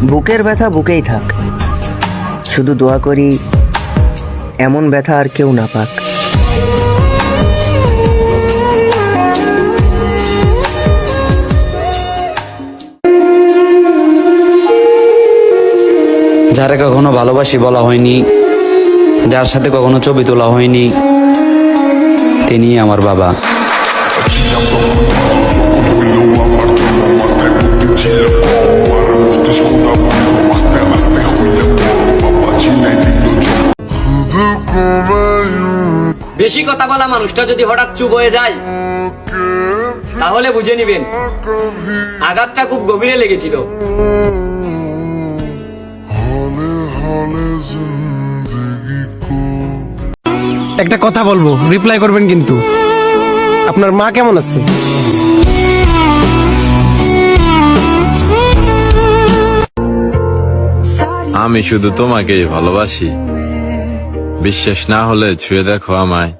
বুকের ব্যথা বুকেই থাক, শুধু দোয়া করি এমন ব্যথা আর কেউ না পাক। যারা কখনো ভালোবাসি বলা হয়নি, যার সাথে কখনো ছবি তোলা হয়নি, তিনি আমার বাবা। বেশি কথা বলা মানুষটা যদি হঠাৎ চুপ হয়ে যায়, তাহলে বুঝে নিবেন আঘাতটা খুব গভীরে লেগেছিল। একটা কথা বলবো, রিপ্লাই করবেন কিন্তু। আপনার মা কেমন আছে? আমি শুধু তোমাকেই ভালোবাসি, বিশ্বাস না হলে ছুঁয়ে দেখো আমায়।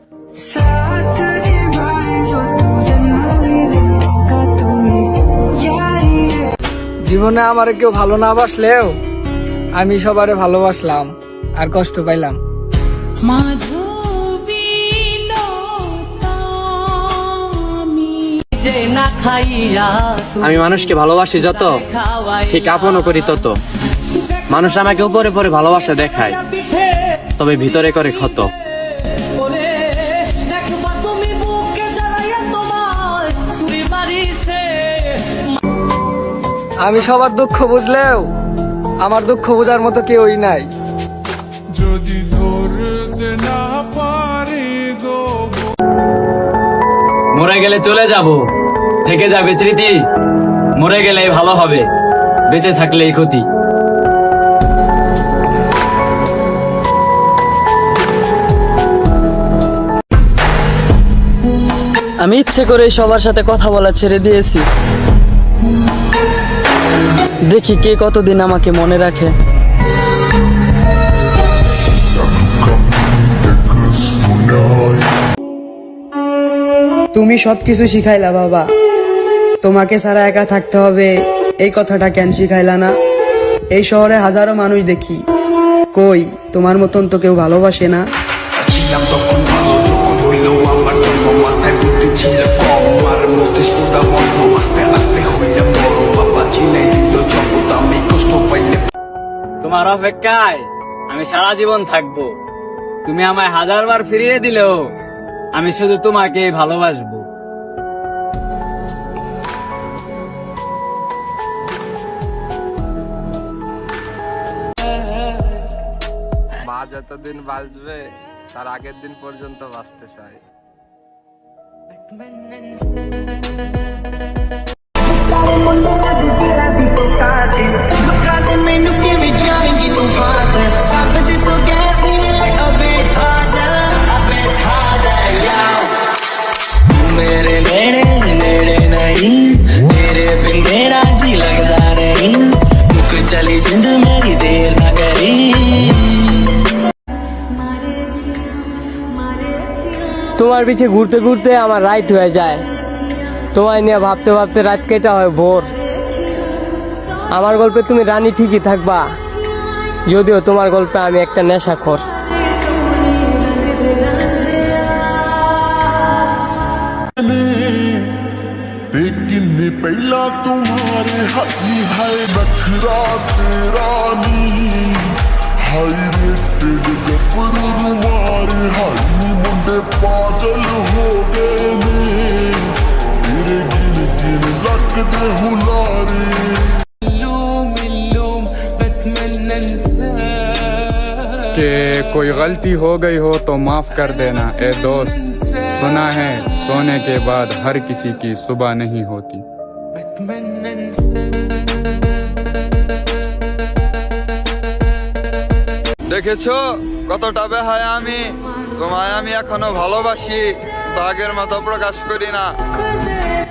জীবনে আমার কেউ ভালো না বাসলেও আমি সবারে ভালোবাসলাম আর কষ্ট পাইলাম। আমি মানুষকে ভালোবাসি যত, ঠিক আপনও করি তত। মানুষ আমাকে উপরে পরে ভালোবাসা দেখায়, তবে ভিতরে করে ক্ষত। আমি সবার দুঃখ বুঝলেও আমার দুঃখ বোঝার মতো কেউই নাই। মরে গেলে চলে যাব, থেকে যাবে স্মৃতি। মরে গেলে ভালো হবে, বেঁচে থাকলেই ক্ষতি। আমি ইচ্ছে করে সবার সাথে কথা বলা ছেড়ে দিয়েছি, দেখি কে কতদিন আমাকে মনে রাখে। তুমি সবকিছু শিখাইলা বাবা, তোমাকে ছাড়া একা থাকতে হবে এই কথাটা কেন শিখাইলা না? এই শহরে হাজারো মানুষ দেখি, কই তোমার মতন তো কেউ ভালোবাসে না। তোমার অপেক্ষায় আমি সারা জীবন থাকবো। তুমি আমায় 1000 বার ফিরিয়ে দিলেও আমি শুধু তোমাকে ভালোবাসবো। মা যতদিন বাঁচবে তার আগের দিন পর্যন্ত বাঁচতে চাই। चली जिंद मेरी देर न करी। তোমার পিছে ঘুরতে ঘুরতে আমার রাত হয়ে যায়, তোমায় নিয়ে ভাবতে ভাবতে রাত কেটে হয় ভোর। আমার গল্পে তুমি রানী ঠিকই থাকবা, যদিও তোমার গল্পে আমি একটা নেশাখোর। किन्ने पहला तुम्हारे हक निभाए नखरा तेरा नी हाय रे तेरे गपरू रुमारे हाय नी मुंडे पागल हो गए ने तेरे गिन गिन लगते हुलारे। कि कोई गलती हो गई हो तो माफ कर देना ए दोस्त, सुना है सोने के बाद हर किसी की सुबह नहीं होती। দেখেছো কতটা বেহায় আমি, তোমায় আমি এখনো ভালোবাসি, আগের মতো প্রকাশ করি না।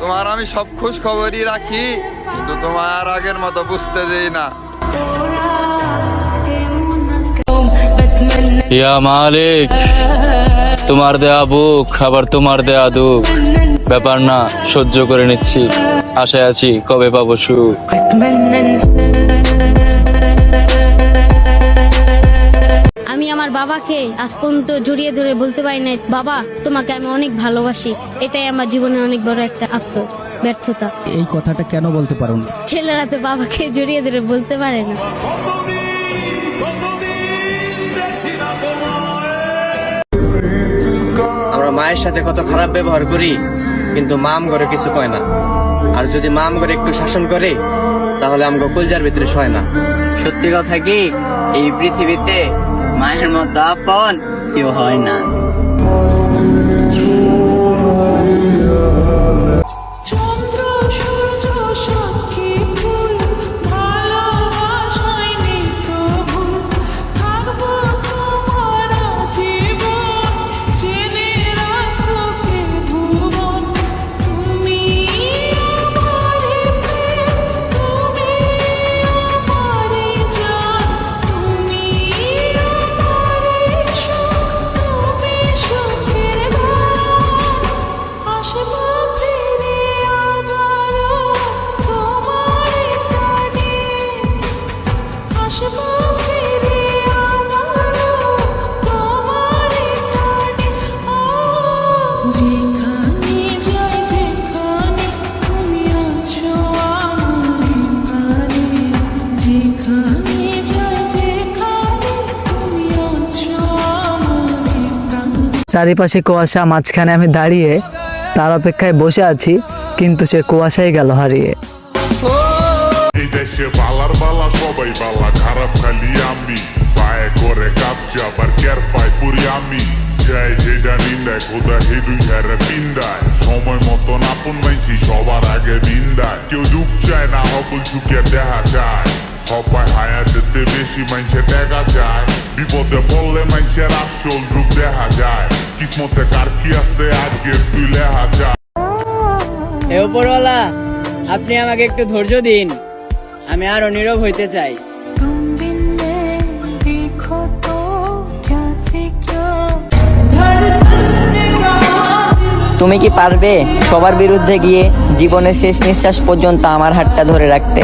তোমার আমি সব খোঁজ খবরই রাখি, কিন্তু তোমার আর আগের মতো বুঝতে দেই না। ইয়া মালিক, তোমার দেয়া বুক আবার তোমার দেয়া দুঃখ, ব্যাপার না, সহ্য করে নিচ্ছি। আশায় আছি কবে পাবো সুখ। আমি আমার বাবাকে আজ পর্যন্ত জড়িয়ে ধরে বলতে পারি না, বাবা তোমাকে আমি অনেক ভালোবাসি। এটাই আমার জীবনে অনেক বড় একটা আফসোস, ব্যর্থতা। এই কথাটা কেন বলতে পারো না? ছেলেরা তো বাবাকে জড়িয়ে ধরে বলতে পারে না। আমরা মায়ের সাথে কত খারাপ ব্যবহার করি, কিন্তু মাম করে কিছু কয় না। আর যদি মাম করে একটু শাসন করে, তাহলে আমগো কলজার ভিতরে সয় না। সত্যি কথা কি, এই পৃথিবীতে মায়ের মতো আপন কেউ হয় না। চারিপাশে কুয়াশা, মাঝখানে আমি দাঁড়িয়ে তার অপেক্ষায় বসে আছি, কিন্তু সে কুয়াশাই গেল হারিয়ে। এই দেশে বালার বালা সবাই বালা, খারাপ খালি আমি। পায়ে করে কাপচা আবার কেয়ার পাই পুরি আমি। যাই যেটা নিন্দায় খোদা হেডুই হারে পিন্দায়। সময় মতন আপন মাইছি সবার আগে নিন্দায়। কেউ যুগ চায় না, হকল ঝুঁকে দেখা যায়। সবাই হায়াতেতে বেশি মাইনছে দেখা যায়। বিপদে পড়লে মাইনছের আসল রূপ দেখা যায়। কিসমতে কার কি আছে আগে তুই লেহা যায়। হে উপরওয়ালা, আপনি আমাকে একটু ধৈর্য দিন, আমি আরো নীরব হইতে চাই। তুমি কি পারবে সবার বিরুদ্ধে গিয়ে জীবনের শেষ নিঃশ্বাস পর্যন্ত আমার হাতটা ধরে রাখতে?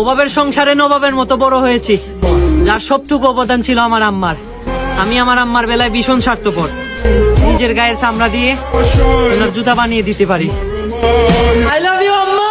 ওবাবের সংসারে নবাবের মতো বড় হয়েছি, যার সবটুকু অবদান ছিল আমার আম্মার। আমি আমার আম্মার বেলায় ভীষণ স্বার্থপর, নিজের গায়ের চামড়া দিয়ে ওনার জুতা বানিয়ে দিতে পারি। আই লাভ ইউ আম্মা।